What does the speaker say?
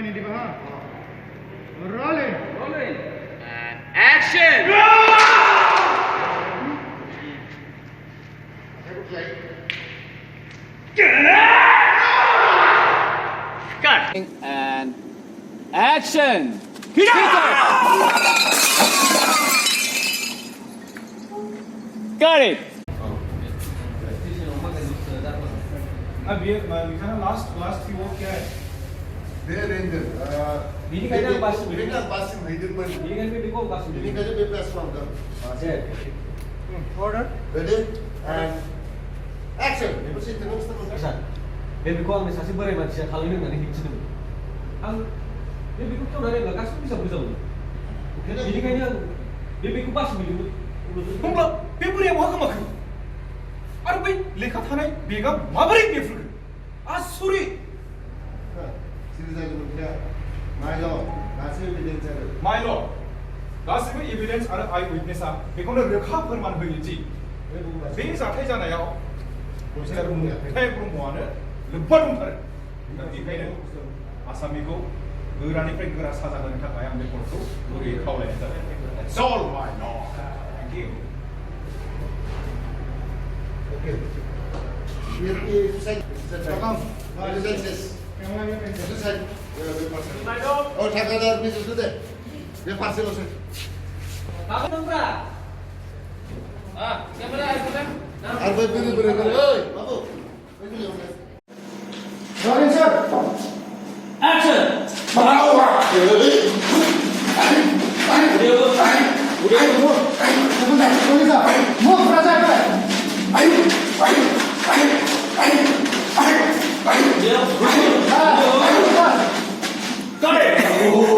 ini di bawah. Rolling. Rolling. And action. Cut. And action. Got it. अब ये लिखा ना लास्ट की वो क्या है? Ini kayaknya pas ini kan pasti hidup pun. Ini kan video kok pas Ini kan bebas from them. Order. Ready and action. Itu sih terus terus. Bisa. Baby ko ang mesasi bare man siya kali ini nggak hicin dulu. Ang baby ko tuh dari belakang bisa bisa. Oke, ini kayaknya baby ko pas video. होमब्ला बे बोराया बहा गोमाखो आरो बै लेखा थानाय बेगआ माबोरै बेफ्रुखो आसुरित सिरिजानि मोनखाया mile' गासैबो evidence आरो माइल गासैबो एभिडेन्स आरो आइ उइटनेसआ बेखौनो रोखा फोरमान होयो दि बे जाथाय जानायाव gwthar ब्रह्मआनो लोब्बा दंथारो दा बेखायनो आसामिखौ गोरानिफ्राय गोरा साजा होनो थाखाय आं बे कर्टखौ गुरैयै खावलायनाय जाबाय That's all my lord. Thank you. Okay. Itu saya evidences. Itu saya oh ठेकेदार भी सुन दे ये पार्सल हो सके Apa dong, Pra? Kamera iPhone kan? Arba biri biri oi babu ini loh Rolling sir. Action. Got it.